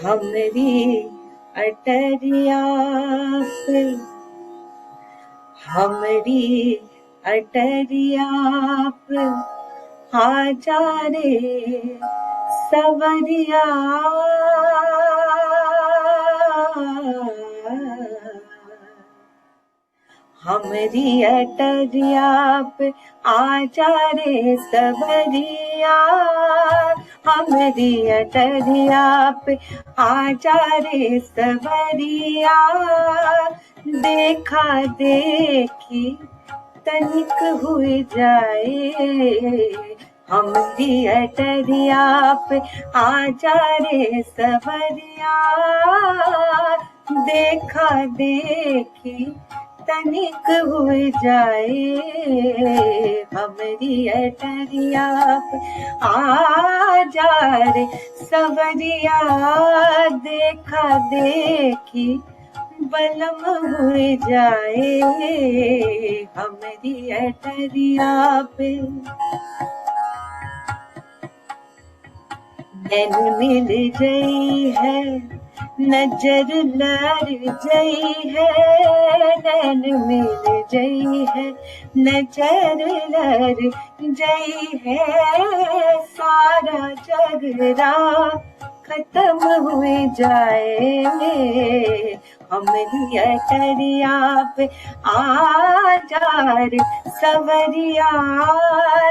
हमरी अटरिया पे, हमरी अटरिया पे आजा रे सवरिया। हमरी अटरिया पे आजा रे सवरिया, हमरी अटरिया पे आजा रे सवरिया। देखा देखी तनिक हुई जाए, हमरी अटरिया पे आजा रे सवरिया। देखा देखी तनिक हुई जाए, हमरी अटरिया पे आजा रे सवरिया। देखा देखी बलम हुई जाए, हमरी अटरिया पे। नैन मिल गई है, नजर लड़ गई है, नैन मिल गई है, नजर लड़ गई है। सारा झगड़ा खत्म हुई जाए, हमरी अटरिया पे आजा रे सवरिया।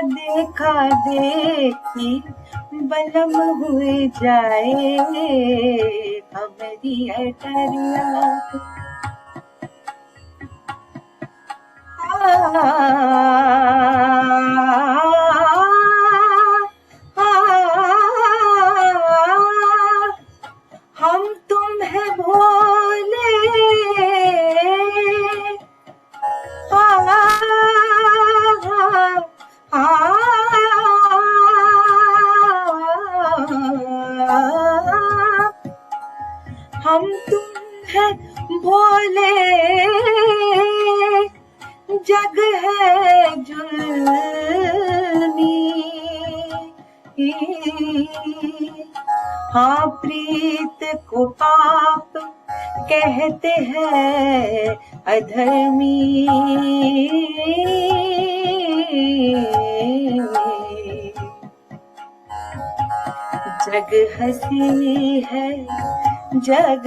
देखा देखी बलम हुई जाए, हमरी अटरिया पे। हम तुम है भोले, हम तुम है भोले, जग है जुल्मी। हाँ प्रीत को पाप कहते हैं अधर्मी। जग हसी है, जग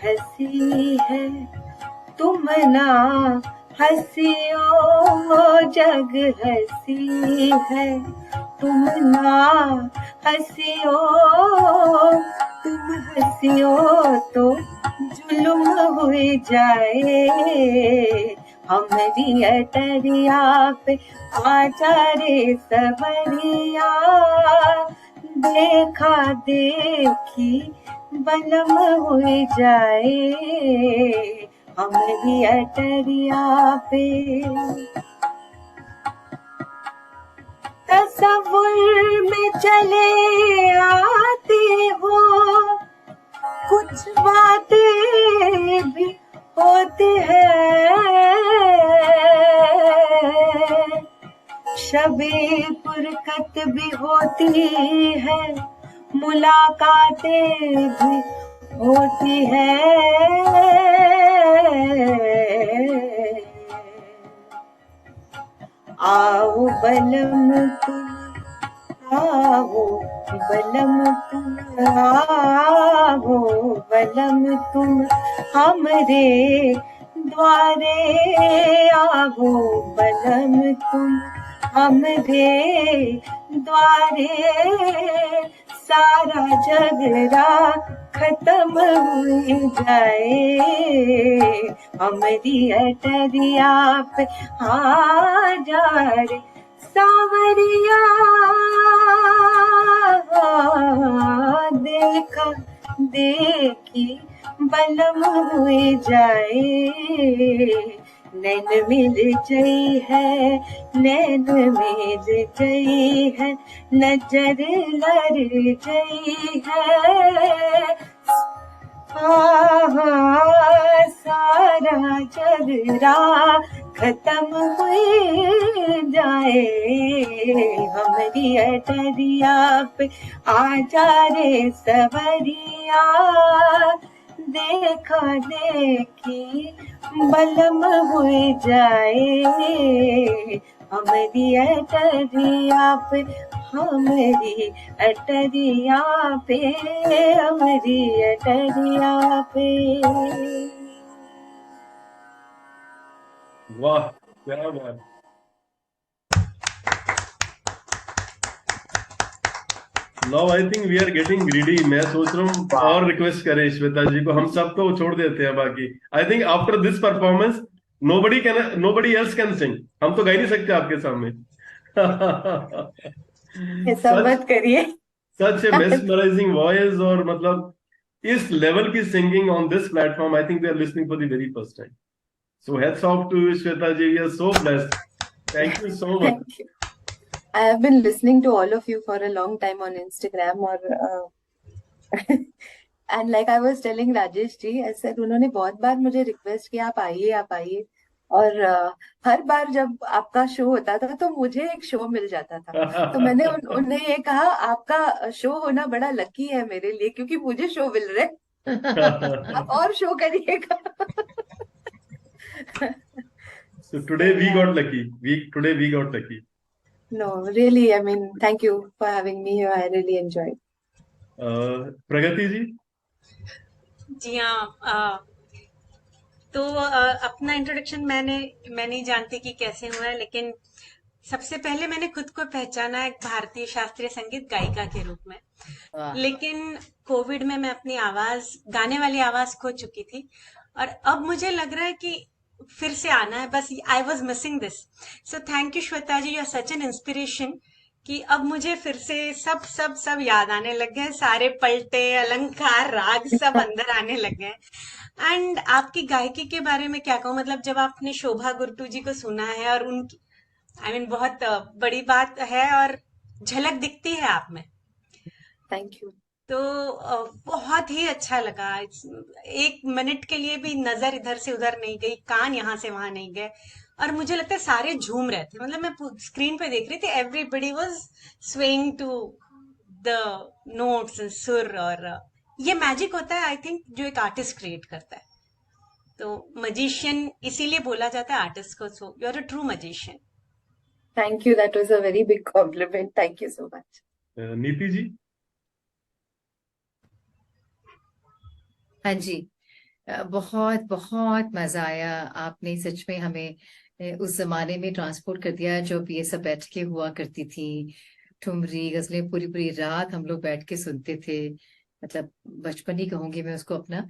हसी है, तुम ना हसियो। जग हसी है, तुम ना हसियो। तुम हसियो तो जुल्म हुई जाए, हमरी अटरिया पे आजा रे सवरिया। देखा देखी बलम हुई जाए, हमरी अटरिया पे। तसव्वुर में चले आते हो, कुछ बातें भी होती है। शबे फुरकत भी होती है, मुलाकातें भी होती है। आओ बलम तुम, आओ बलम तुम, आओ बलम तुम हमरे द्वारे। आओ बलम तुम हमरे द्वारे। सारा झगड़ा खत्म हुई जाए, हमरी अटरिया पे आजा रे सावरिया। देखा देखी बलम हुई जाए, नैन मिल गई है, नैन मिल गई है, नजर लड़ गई है। सारा झगड़ा खत्म हुए जाए, हमारी अटरिया पे आजा रे सवरिया, देखा देखी बलम हुए जाए, हमारी अटरिया पे, हमारी अटरिया पे, हमारी अटरिया पे। वाह, क्या बात। Now I think we are getting greedy. मैं सोच रहा हूँ और रिक्वेस्ट करें श्वेता जी को, हम सब तो छोड़ देते हैं बाकी। I think after this performance nobody else can sing. हम तो गा ही नहीं सकते आपके सामने। ऐसा सच मत करिए। सच ए मेस्मराइजिंग वॉइस, और मतलब इस लेवल की singing on this platform, I think they are listening for the very first time. So hats off to Shweta ji, we are so blessed. Thank you so much. Thank you. I have been listening to all of you for a long time on Instagram, और and like I was telling Rajesh ji, I said उन्होंने बहुत बार मुझे request किया आप आइए आप आइए, और हर बार जब आपका शो होता था तो मुझे एक शो मिल जाता था। तो मैंने उन्हें ये कहा आपका शो होना बड़ा लकी है मेरे लिए, क्योंकि मुझे शो मिल रहे हैं। आप और शो करिएगा। So today we yeah. got lucky. Today we got lucky. No, really, I mean, thank you for having me here. I really enjoyed. प्रगति जी। जी हाँ, तो अपना इंट्रोडक्शन मैं नहीं जानती कि कैसे हुआ है, लेकिन सबसे पहले मैंने खुद को पहचाना एक भारतीय शास्त्रीय संगीत गायिका के रूप में। लेकिन कोविड में मैं अपनी आवाज, गाने वाली आवाज खो चुकी थी, और अब मुझे लग रहा है कि फिर से आना है। बस I was missing this. So thank you Shweta ji, you are such an inspiration कि अब मुझे फिर से सब सब सब याद आने लग गए। सारे पलटे, अलंकार, राग सब अंदर आने लग गए। एंड आपकी गायकी के बारे में क्या कहूँ, मतलब जब आपने शोभा गुरटू जी को सुना है, और उनकी बहुत बड़ी बात है, और झलक दिखती है आप में। Thank you. तो बहुत ही अच्छा लगा। एक मिनट के लिए भी नजर इधर से उधर नहीं गई, कान यहाँ से वहां नहीं गए, और मुझे लगता है सारे झूम रहे थे। मतलब मैं स्क्रीन पे देख रही थी, everybody was swaying to the notes and सुर। और ये मैजिक होता है आई थिंक, जो एक आर्टिस्ट क्रिएट करता है। तो मजिशियन इसीलिए बोला जाता है आर्टिस्ट को। So you are a true magician. Thank you, that was a very big compliment. Thank you so much. Niti ji. हाँ जी, बहुत बहुत मजा आया। आपने सच में हमें उस जमाने में ट्रांसपोर्ट कर दिया जब ये सब बैठ के हुआ करती थी। ठुमरी गजलें पूरी पूरी रात हम लोग बैठ के सुनते थे। मतलब बचपन ही कहूंगी मैं उसको अपना।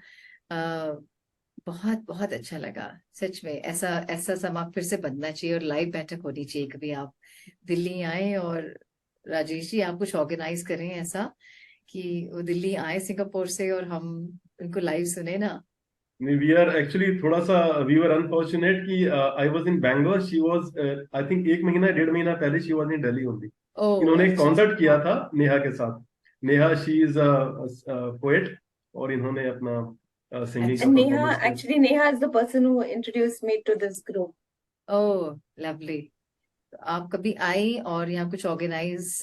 बहुत बहुत अच्छा लगा सच में। ऐसा ऐसा समा फिर से बनना चाहिए, और लाइव बैठक होनी चाहिए। कभी आप दिल्ली आए, और राजेश जी आप कुछ ऑर्गेनाइज करें ऐसा कि वो दिल्ली आए सिंगापुर से, और हम उनको लाइव सुने ना। वी आर एक्चुअली थोड़ा सा, वी वर अनफॉर्चुनेट कि I was in Bangalore, she was I think 1 महीना 1.5 महीना पहले she was in Delhi only. इन्होंने एक कॉन्सर्ट किया था नेहा के साथ। नेहा शी इज पोएट, और इन्होंने अपना सिंगिंग का And Neha, परफॉर्मेंस किया। actually, Neha is the person who introduced me to this group. Oh lovely. आप कभी आई और यहाँ कुछ ऑर्गेनाइज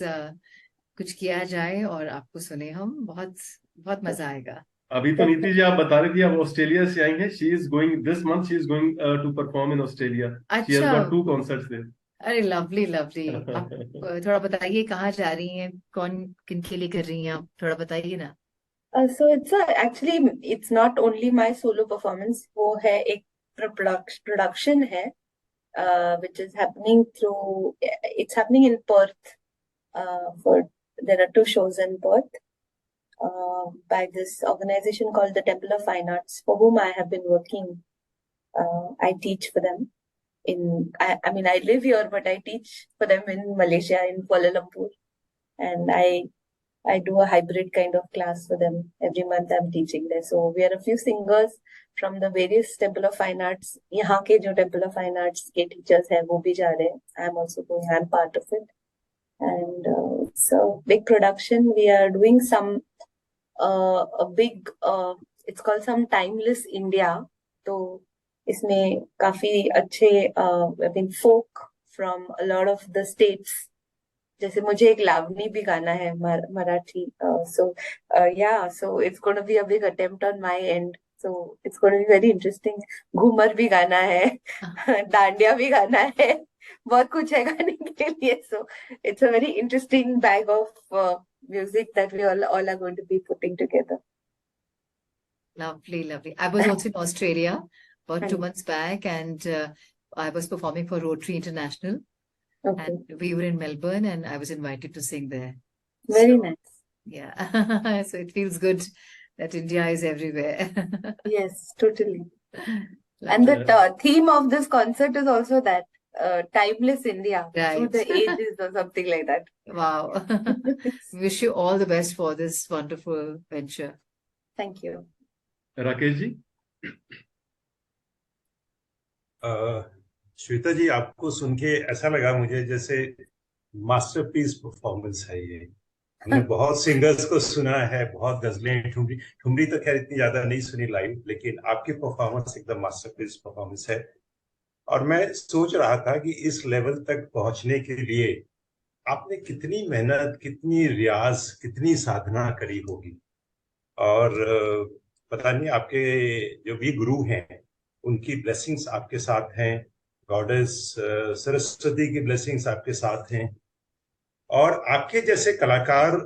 कुछ किया जाए और आपको सुने हम, बहुत बहुत मजा आएगा। अभी तो नीति जी आप बता रही थी आप ऑस्ट्रेलिया से आई हैं। She is going this month, she is going to perform in Australia. She has अच्छा, गॉट 2 कॉन्सर्ट्स देयर। अरे लवली लवली। आप थोड़ा बताइए कहाँ जा रही हैं, कौन किन के लिए कर रही हैं, आप थोड़ा बताइए ना। So actually it's not only my solo performance. वो है एक production है, which is happening through. It's happening in Perth. There are 2 shows in Perth by this organization called the Temple of Fine Arts, for whom I have been working. I teach for them. I mean, I live here, but I teach for them in Malaysia, in Kuala Lumpur, and I do a hybrid kind of class for them. Every month I'm teaching there. So we are a few singers from the various Temple of Fine Arts. यहाँ के जो Temple of Fine Arts के teachers हैं वो भी जा रहे हैं. I'm also going. I'm part of it. And so big production. We are doing some a big. It's called some Timeless India. So इसमें काफी अच्छे I mean folk from a lot of the states, जैसे मुझे एक लावनी भी गाना है मराठी, सो या so it's gonna be a big attempt on my and, so it's gonna be very interesting. Ghoomar भी गाना है, डांडिया भी गाना है, बहुत कुछ है गाने के लिए, so it's a very interesting bag of music that we all are going to be putting together. Lovely, lovely. I was also in Australia about 2 months And back, and I was performing for Rotary International, okay, and we were in Melbourne, and I was invited to sing there. very So, nice. yeah, so it feels good that India is everywhere. Yes, totally. And Lovely. the theme of this concert is also that timeless India through Right. the ages or something like that. Wow. Wish you all the best for this wonderful venture. Thank you. Rakesh ji. Shweta ji, आपको सुन के ऐसा लगा मुझे जैसे masterpiece performance है ये। हमने बहुत सिंगर्स को सुना है, बहुत गजलें, ठुमरी ठुमरी तो खैर इतनी ज्यादा नहीं सुनी लाइव, लेकिन आपकी परफॉर्मेंस एकदम मास्टरपीस परफॉर्मेंस है। और मैं सोच रहा था कि इस लेवल तक पहुंचने के लिए आपने कितनी मेहनत, कितनी रियाज, कितनी साधना करी होगी। और पता नहीं, आपके जो भी गुरु हैं उनकी ब्लेसिंग्स आपके साथ हैं, गॉडेस सरस्वती की ब्लेसिंग्स आपके साथ हैं, और आपके जैसे कलाकार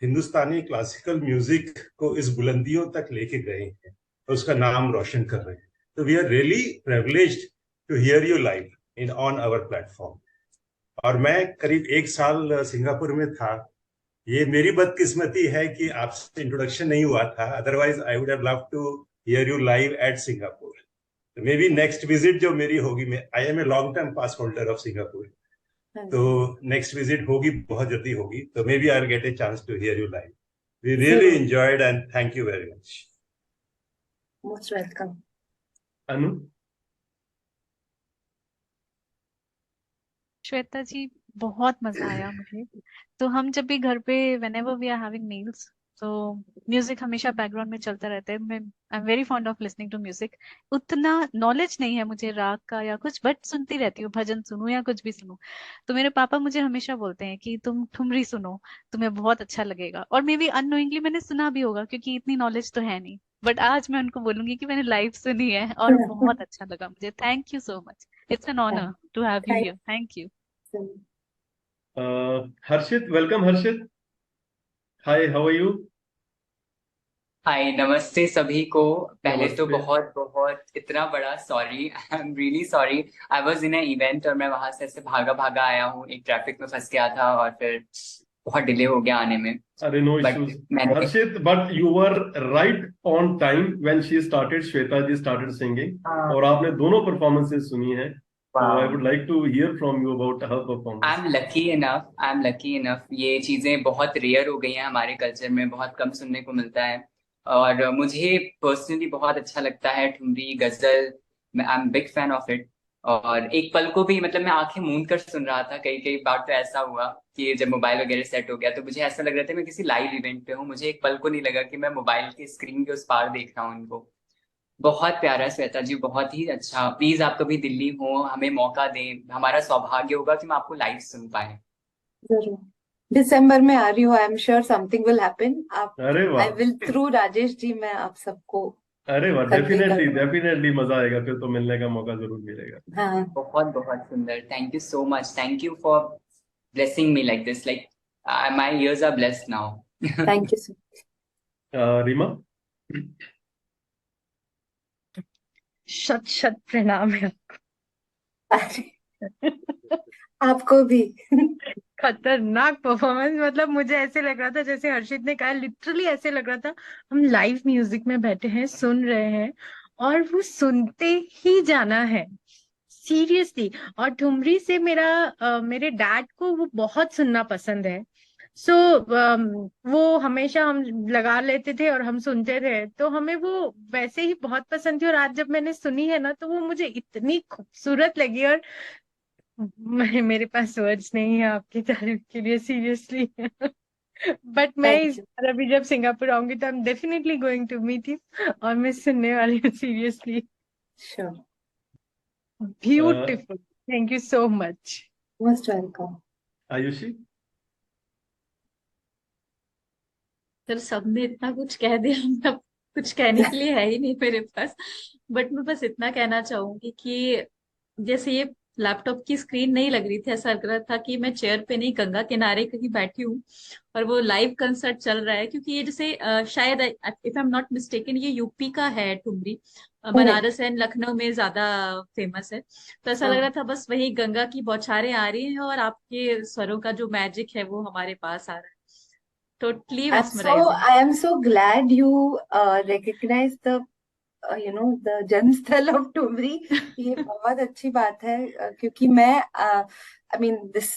हिंदुस्तानी क्लासिकल म्यूजिक को इस बुलंदियों तक लेके गए हैं और उसका नाम रोशन कर रहे हैं। तो we are really privileged to hear you live in on our platform. और मैं करीब 1 साल सिंगापुर में था। ये मेरी बदकिस्मती है कि आपसे इंट्रोडक्शन नहीं हुआ था, otherwise I would have loved to hear you live at Singapore. Maybe next visit जो मेरी होगी, मैं I am a long term pass holder of Singapore, तो नेक्स्ट विजिट होगी, बहुत जल्दी होगी, तो maybe I will get a chance to hear you live. We really enjoyed and thank you very much. Most welcome. Anu. Shweta ji, बहुत मजा आया मुझे। तो हम जब भी घर पे whenever we are having meals, तो म्यूजिक हमेशा बैकग्राउंड में चलता रहता है। मैं I am very fond of listening to music. उतना नॉलेज नहीं है मुझे राग का या कुछ, बट सुनती रहती हूँ, भजन सुनूं या कुछ भी सुनूं। तो मेरे पापा मुझे हमेशा बोलते हैं कि तुम ठुमरी सुनो, तुम्हें बहुत अच्छा लगेगा। और मे बी अननोइंगली मैंने सुना भी होगा, क्योंकि इतनी नॉलेज तो है नहीं, बट आज मैं उनको बोलूंगी कि मैंने लाइव सुनी है और बहुत अच्छा लगा मुझे। Thank you so much, it's an honour to have you here. Thank you. Harshit, welcome Harshit. Hi, how are you? Hi, नमस्ते सभी को। पहले तो नमस्ते। बहुत बहुत इतना बड़ा sorry, I am really sorry. I was in a event और मैं वहां से ऐसे भागा भागा आया हूँ, एक ट्रैफिक में फंस गया था और फिर बहुत डिले हो गया आने में। अरे नो बट इश्यूज मैंने Harshit, but you were right on time when she started, Shweta ji started singing, और आपने दोनों परफॉर्मेंसेस सुनी है, तो I would like to hear from you about her performance. I am lucky enough. ये चीजें बहुत रेयर हो गई हैं हमारे कल्चर में, बहुत कम सुनने को मिलता है। और मुझे पर्सनली बहुत अच्छा लगता है ठुमरी, गजल। I am big fan of it. और एक पल को भी मतलब मैं आंखें मूंद कर सुन रहा था। कई कई बार तो ऐसा हुआ कि जब मोबाइल वगैरह सेट हो गया तो मुझे ऐसा लग रहा था मैं किसी लाइव इवेंट पे हूँ। मुझे एक पल को नहीं लगा कि मैं मोबाइल की स्क्रीन के उस पार देख रहा हूँ इनको। बहुत प्यारा श्वेता जी, बहुत ही अच्छा। प्लीज आप कभी दिल्ली हो, हमें मौका दें, हमारा सौभाग्य होगा कि हम आपको लाइव सुन पाए। जरूर, दिसंबर में आ रही हूँ, I am sure something will happen. आप, अरे आई वाह, विल थ्रू राजेश जी, मैं आप सबको अरे वाह, कन्वे डेफिनेटली करूंगा। डेफिनेटली मजा आएगा, फिर तो मिलने का मौका जरूर मिलेगा। हाँ, बहुत बहुत सुंदर। Thank you so much. Thank you for blessing me like this. Like my ears are blessed now. Thank you so Reema. शत शत प्रणाम है मच। आपको भी। खतरनाक परफॉर्मेंस। मतलब मुझे ऐसे लग रहा था, जैसे हर्षित ने कहा, लिटरली ऐसे लग रहा था हम लाइव म्यूजिक में बैठे हैं, सुन रहे हैं और वो सुनते ही जाना है, सीरियसली। और ठुमरी से मेरे डैड को वो बहुत सुनना पसंद है। सो वो हमेशा हम लगा लेते थे और हम सुनते थे, तो हमें वो वैसे ही बहुत पसंद थी। और आज जब मैंने सुनी है ना, तो वो मुझे इतनी खूबसूरत लगी। और मेरे पास वर्ड्स नहीं है आपकी तारीफ के लिए, सीरियसली। बट मैं थैंक इस यू। बार अभी जब सिंगापुर आऊंगी तो I am definitely going to meet you, और मैं सुनने वाली हूँ, seriously. Sure. Beautiful. Thank you so much. Most welcome. Ayushi? Sir सबने इतना कुछ कह दिया, मैं अब कुछ कहने के लिए है ही नहीं मेरे पास। बट मैं बस इतना कहना चाहूंगी कि जैसे ये लैपटॉप की स्क्रीन नहीं लग रही थी, ऐसा लग रहा था कि मैं चेयर पे नहीं गंगा किनारे कहीं बैठी हूँ और वो लाइव कंसर्ट चल रहा है। क्योंकि ये जैसे शायद if I am not mistaken ये यूपी का है ठुमरी, बनारस एंड लखनऊ में ज्यादा फेमस है। तो ऐसा लग रहा था बस वही गंगा की बौछारें आ रही हैं और आपके स्वरों का जो मैजिक है वो हमारे पास आ रहा है। Totally mesmerizing. I am so glad you recognize the the जन्मस्थल of thumri. ये बहुत अच्छी बात है, क्योंकि मैं I mean this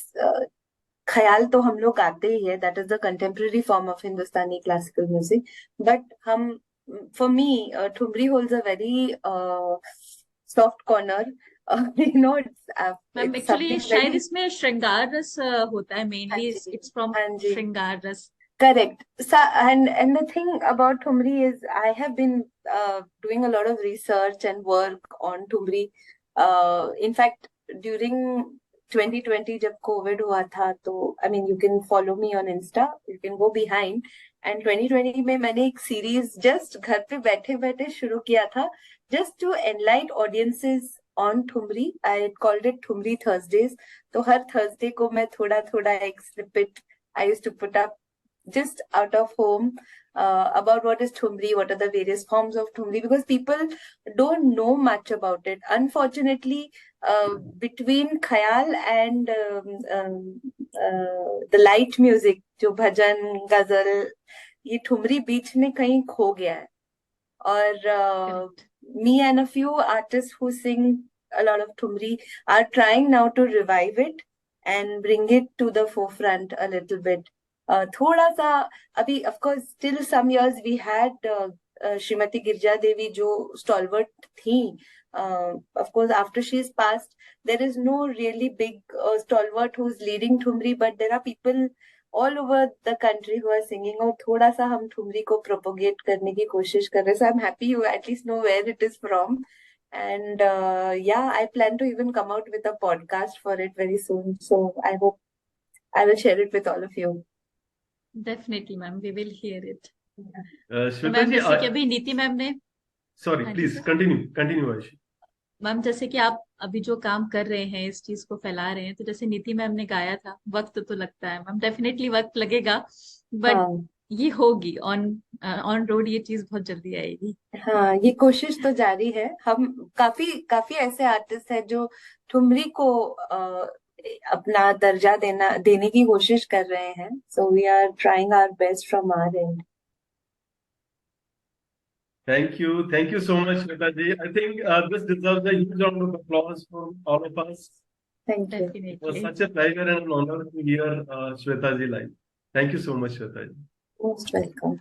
ख्याल तो हम लोग गाते ही है, that is the contemporary form of Hindustani classical music. But for me, thumri holds a very soft corner. Ma'am It's actually something शायद very इसमें श्रृंगार रस होता है मेनली, हाँ जी, इट्स फ्रॉम हाँ जी. श्रृंगार रस। Correct. So, and the thing about Thumri is I have been doing a lot of research and work on Thumri. In fact, during 2020 जब COVID हुआ था, तो I mean you can follow me on Insta, you can go behind. And 2020 में मैंने एक series just घर पे बैठे बैठे शुरू किया था, just to enlighten audiences on Thumri. I called it Thumri Thursdays. तो हर Thursday को मैं थोड़ा थोड़ा एक snippet I used to put up just out of home about what is Thumri, what are the various forms of Thumri, because people don't know much about it. Unfortunately, between Khayal and the light music, जो भजन गजल, ये ठुमरी बीच में कहीं खो गया है. और me and a few artists who sing a lot of Thumri are trying now to revive it and bring it to the forefront a little bit. थोड़ा सा अभी of course still some years we had Shrimati Girija Devi जो stalwart थी. Of course after she's passed there is no really big stalwart who's leading Thumri, but there are people all over the country who are singing. और थोड़ा सा हम ठुमरी को propagate करने की कोशिश कर रहे हैं. So I'm happy you at least know where it is from. And yeah, I plan to even come out with a podcast for it very soon. So I hope I will share it with all of you. Definitely ma'am, we will hear it. Shweta ma'am ji, जैसे कि अभी Niti ma'am ने, sorry हाँ जी please sir. Continue Aayushi. Ma'am जैसे कि आप अभी जो काम कर रहे हैं इस चीज को फैला रहे हैं, तो जैसे नीति मैम ने गाया था, वक्त तो लगता है मैम, डेफिनेटली वक्त लगेगा, बट हाँ ये होगी ऑन रोड, ये चीज बहुत जल्दी आएगी। हाँ, ये कोशिश तो जारी है. हम काफी ऐसे आर्टिस्ट हैं जो ठुमरी को अपना दर्जा देने की कोशिश कर रहे हैं. So we are trying our best from our end. Thank you so much, Shweta ji. I think this deserves a huge round of applause from all of us. Thank you. It was definitely. such a pleasure and an honor to hear Shweta ji live. Thank you so much, Shweta ji. Most welcome.